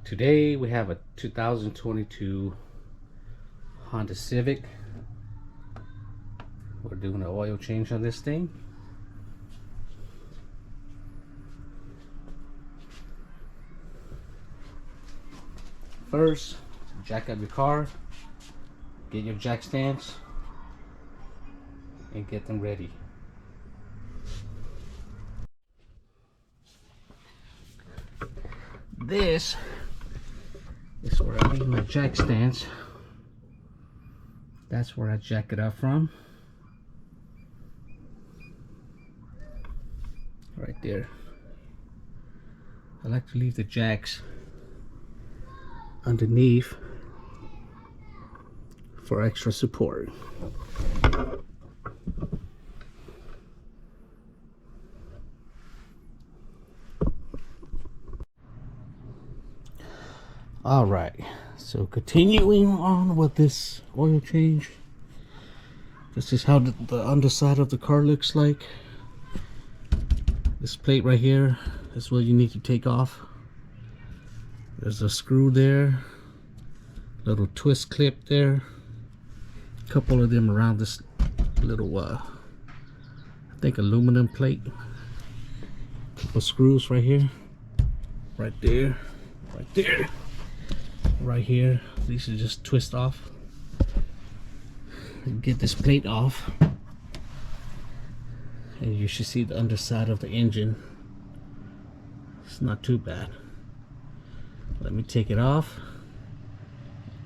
Today we have a 2022 Honda Civic. We're doing an oil change on this thing. First, jack up your car, get your jack stands, and get them ready. This is where I leave my jack stands. That's where I jack it up from. Right there. I like to leave the jacks underneath for extra support. All right, so continuing on with this oil change, this is how the underside of the car looks like. This plate right here is what you need to take off. There's a screw there, little twist clip there, a couple of them around this little I think aluminum plate, couple screws right here, right there, right there, right here. These should just twist off and get this plate off, and you should see the underside of the engine. It's not too bad. Let me take it off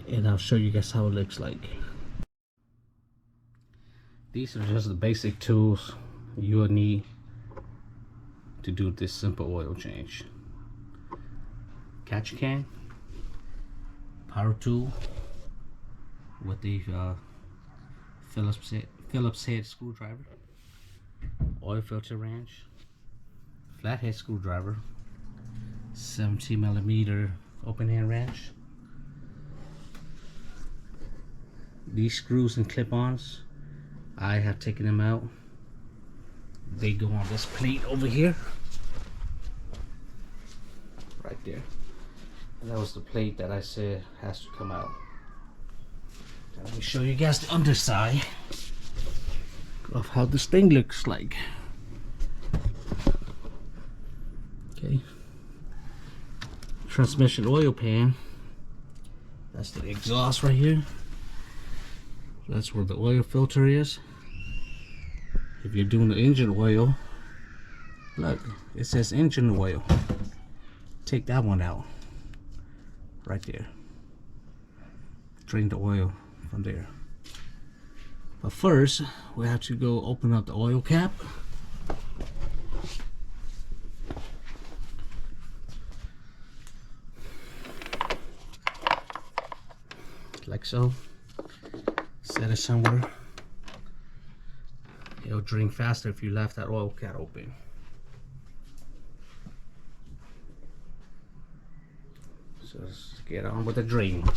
and I'll show you guys how it looks like. These are just the basic tools you will need to do this simple oil change. Catch can, power tool with the Phillips head screwdriver, oil filter wrench, flathead screwdriver, 17mm open hand wrench. These screws and clip-ons, I have taken them out. They go on this plate over here, right there. And that was the plate that I said has to come out. Now let me show you guys the underside of how this thing looks like. Okay. Transmission oil pan. That's the exhaust right here. That's where the oil filter is. If you're doing the engine oil, look, it says engine oil. Take that one out. Right there. Drain the oil from there. But first, we have to go open up the oil cap. Like so. Set it somewhere. It'll drain faster if you left that oil cap open. So let's get on with the draining.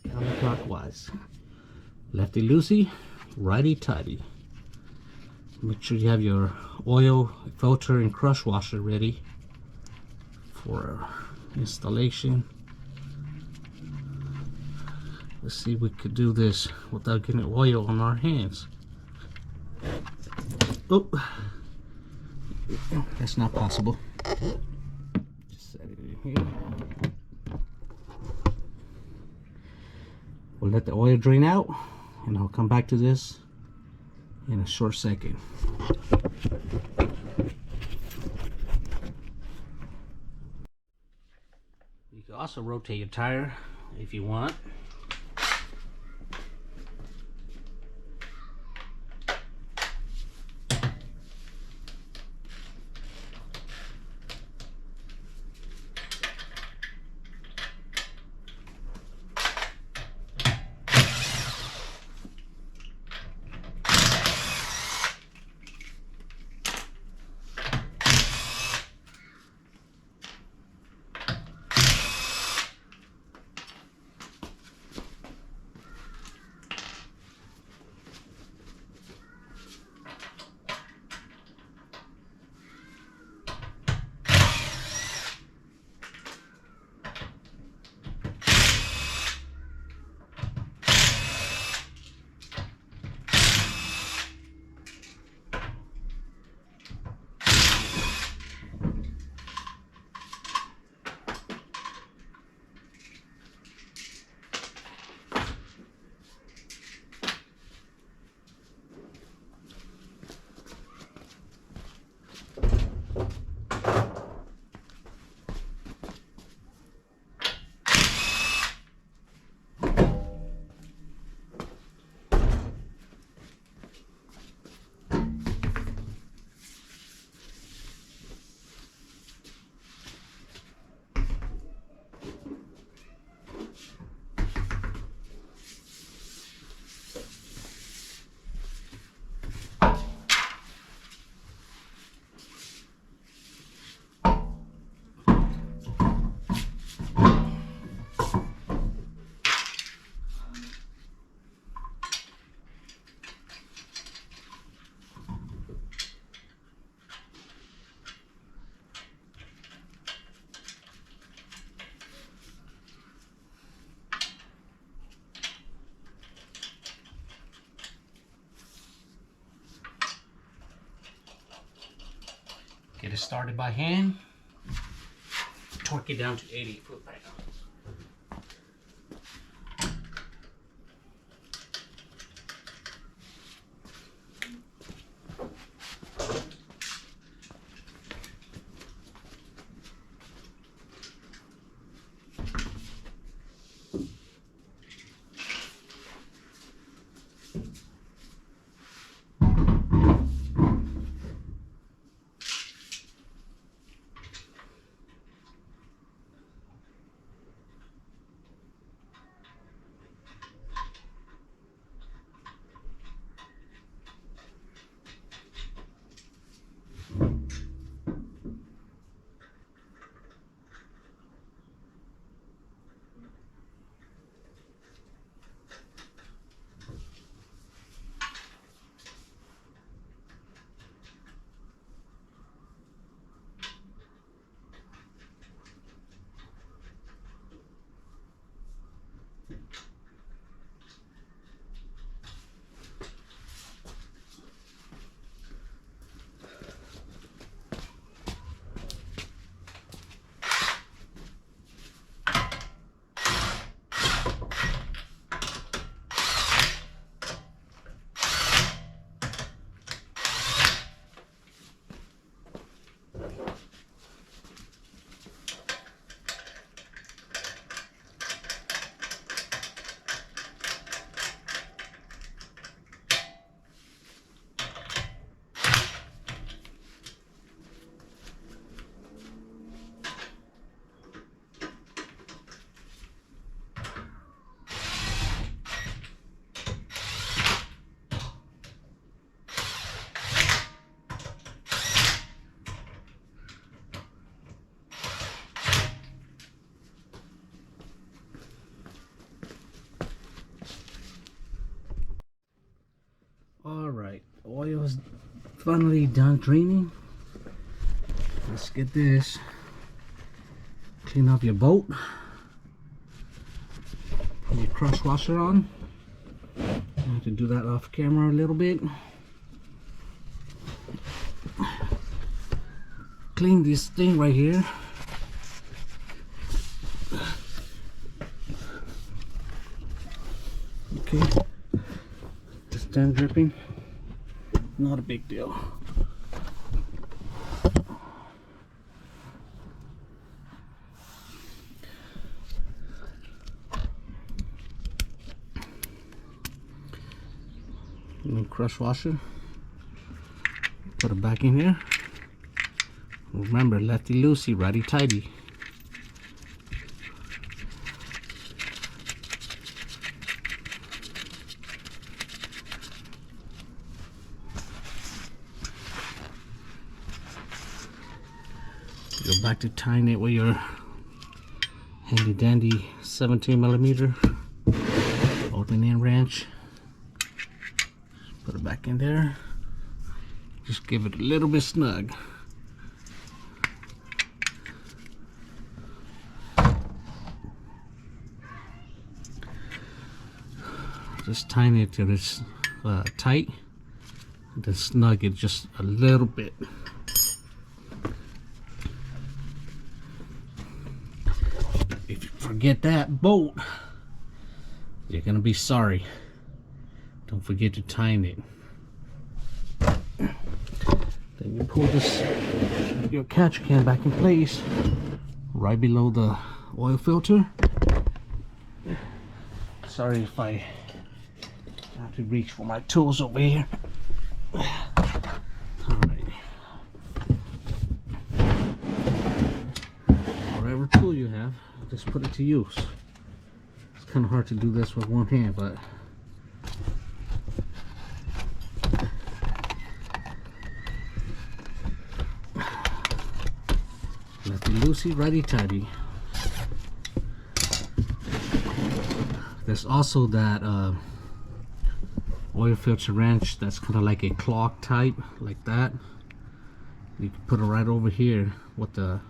Counterclockwise. Lefty loosey, righty tighty. Make sure you have your oil filter and crush washer ready for installation. Let's see if we could do this without getting oil on our hands. Oh, that's not possible. Just set it in here. We'll let the oil drain out and I'll come back to this in a short second. You can also rotate your tire if you want. Get it started by hand. Torque it down to 80 foot right now. Alright, oil is finally done draining. Let's get this. Clean up your boat. Put your crush washer on. I have to do that off camera a little bit. Clean this thing right here. Okay. Just done dripping. Not a big deal. New crush washer. Put it back in here. Remember, lefty loosey, righty tighty. Go back to tying it with your handy dandy 17mm opening wrench. Put it back in there. Just give it a little bit snug. Just tying it till it's tight. Then snug it just a little bit. If you forget that bolt, you're gonna be sorry. Don't forget to tighten it. Then you pull this your catch can back in place right below the oil filter. Sorry if I have to reach for my tools over here. Alright. Whatever tool you have, just put it to use. It's kind of hard to do this with one hand, but lefty loosey, righty tighty. There's also that oil filter wrench that's kind of like a clock type, like that. You can put it right over here with the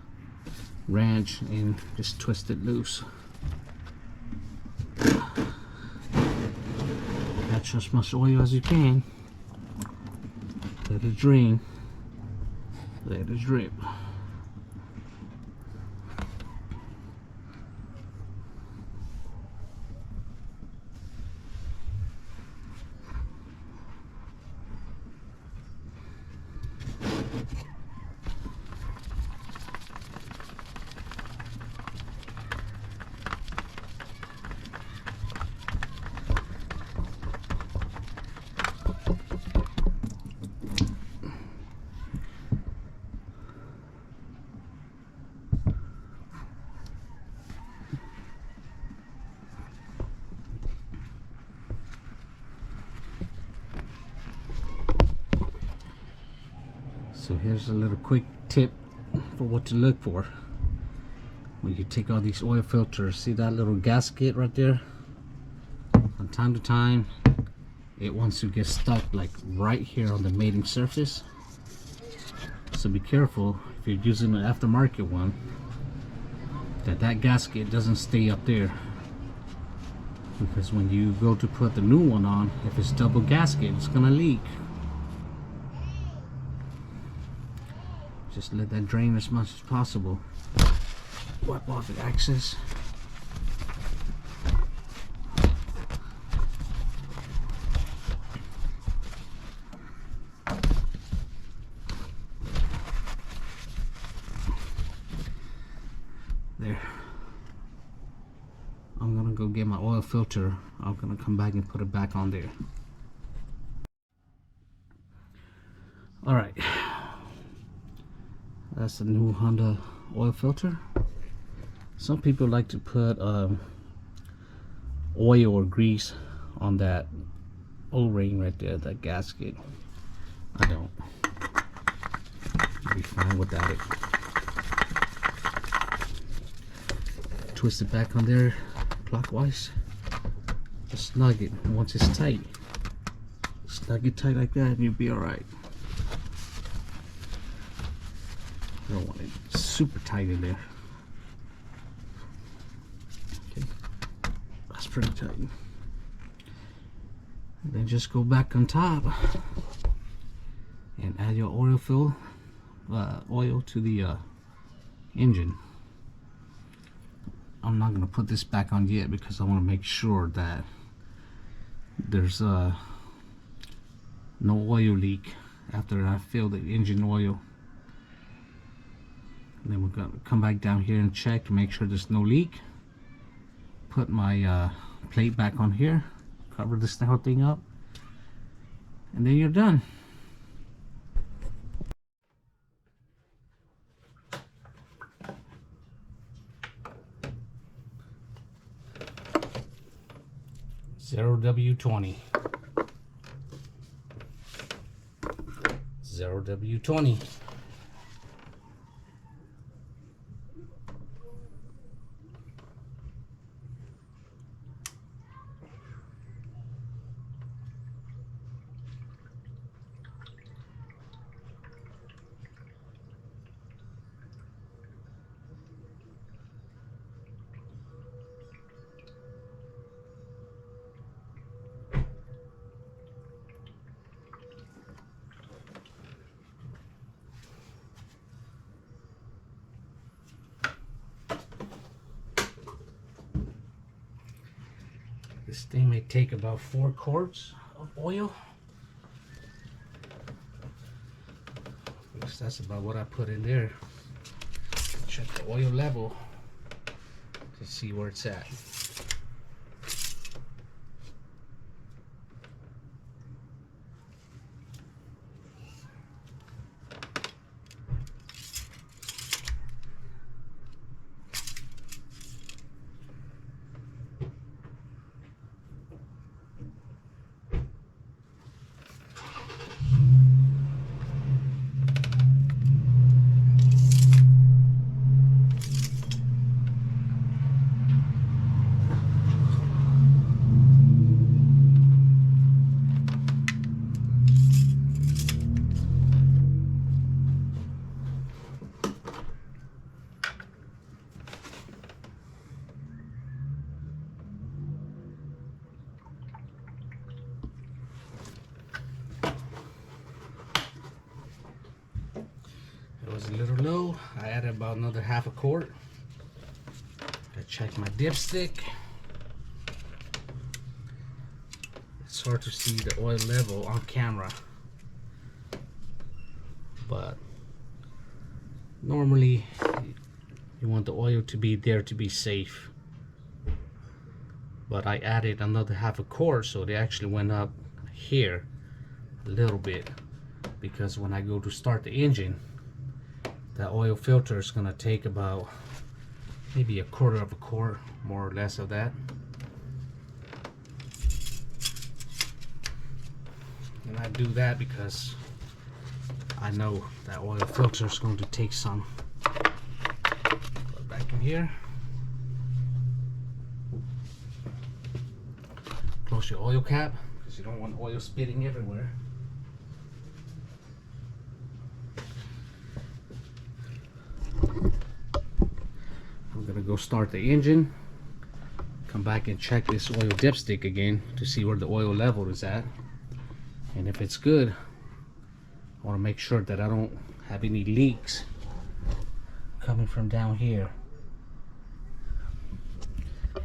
wrench and just twist it loose. Catch as much oil as you can. Let it drain. Let it drip. So here's a little quick tip for what to look for when you take all these oil filters. See that little gasket right there? From time to time it wants to get stuck like right here on the mating surface. So be careful if you're using an aftermarket one that gasket doesn't stay up there, because when you go to put the new one on, if it's double gasket, it's gonna leak. Just let that drain as much as possible. Wipe off the excess. There. I'm gonna go get my oil filter. I'm gonna come back and put it back on there. Alright. That's the new Honda oil filter. Some people like to put oil or grease on that O-ring right there, that gasket. I don't. I'll be fine without it. Twist it back on there clockwise. Just snug it once it's tight. Snug it tight like that and you'll be alright. I don't want it super tight in there. Okay, that's pretty tight. And then just go back on top and add your oil to the engine. I'm not gonna put this back on yet because I want to make sure that there's no oil leak after I fill the engine oil. And then we're gonna come back down here and check to make sure there's no leak. Put my plate back on here, cover this whole thing up, and then you're done. W20. 0W20. This thing may take about 4 quarts of oil. Because that's about what I put in there. Check the oil level to see where it's at. was a little low. I added about another half a quart. I check my dipstick. It's hard to see the oil level on camera, but normally you want the oil to be there to be safe. But I added another half a quart, so they actually went up here a little bit, because when I go to start the engine, the oil filter is gonna take about maybe a quarter of a quart, more or less of that. And I do that because I know that oil filter is going to take some. Put back in here. Close your oil cap because you don't want oil spitting everywhere. I'm gonna go start the engine, come back and check this oil dipstick again to see where the oil level is at. And if it's good, I want to make sure that I don't have any leaks coming from down here.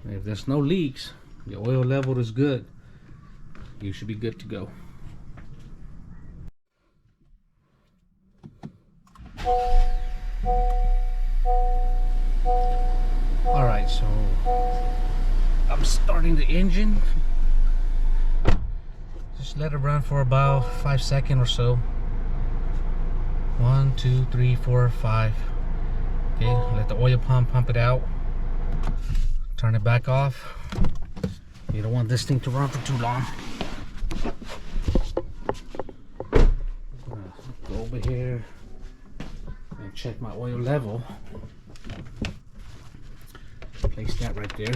And if there's no leaks, the oil level is good, you should be good to go. Alright, so I'm starting the engine. Just let it run for about 5 seconds or so. 1, 2, 3, 4, 5. Okay, let the oil pump it out. Turn it back off. You don't want this thing to run for too long. I'm gonna go over here and check my oil level. Place that right there.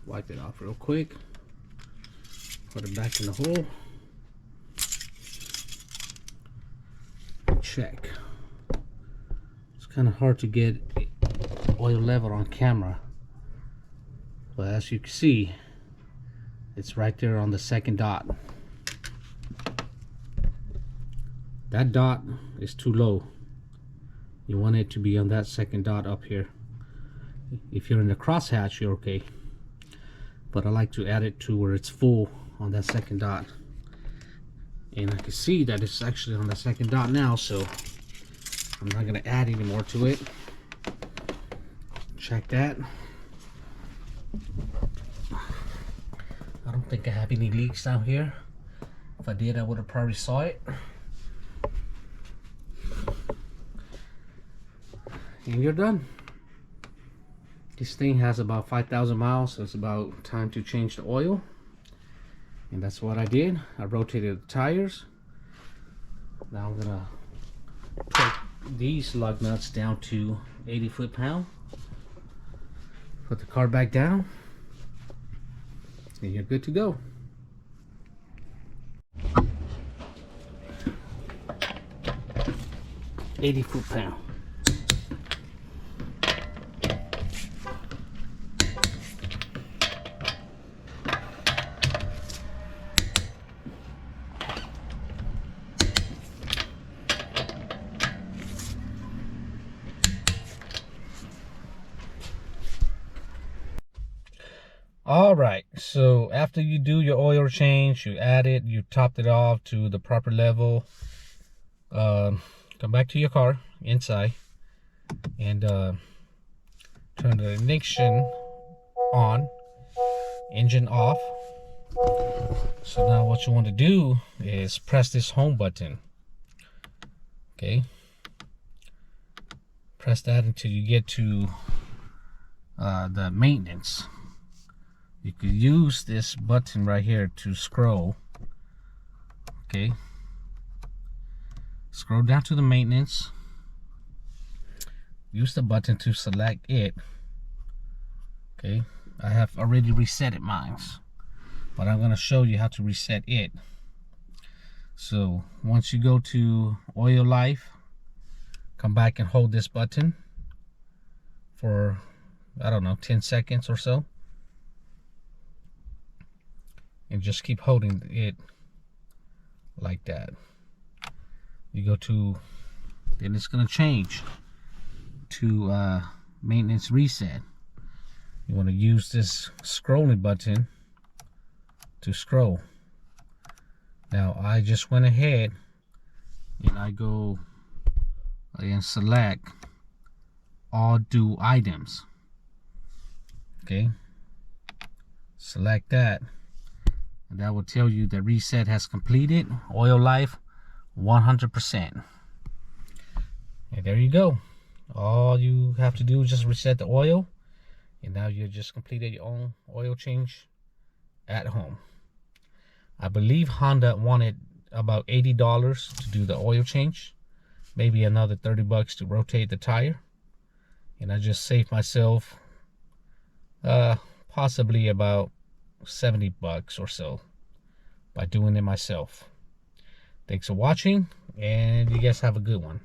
Wipe it off real quick. Put it back in the hole. Check. It's kind of hard to get oil level on camera, but as you can see, it's right there on the second dot. That dot is too low. You want it to be on that second dot up here. If you're in the crosshatch, you're okay, but I like to add it to where it's full on that second dot. And I can see that it's actually on the second dot now, so I'm not going to add any more to it. Check that. I don't think I have any leaks down here. If I did, I would have probably saw it. And you're done. This thing has about 5,000 miles, so it's about time to change the oil. And that's what I did. I rotated the tires. Now I'm gonna put these lug nuts down to 80 foot-pound. Put the car back down, and you're good to go. $80 foot-pound. All right, so after you do your oil change, you add it, you topped it off to the proper level. Come back to your car inside and turn the ignition on, engine off. So now what you want to do is press this home button. Okay, press that until you get to the maintenance. You could use this button right here to scroll. Okay, scroll down to the maintenance. Use the button to select it. Okay, I have already reset it mine, but I'm going to show you how to reset it. So once you go to oil life, come back and hold this button for, I don't know, 10 seconds or so. And just keep holding it like that. You go to, then it's gonna change to maintenance reset. You want to use this scrolling button to scroll. Now I just went ahead and I go and select all due items. Okay, select that, and that will tell you the reset has completed. Oil life 100%. And there you go. All you have to do is just reset the oil, and now you just completed your own oil change at home. I believe Honda wanted about $80 to do the oil change, maybe another $30 to rotate the tire, and I just saved myself possibly about $70 or so by doing it myself. Thanks for watching, and you guys have a good one.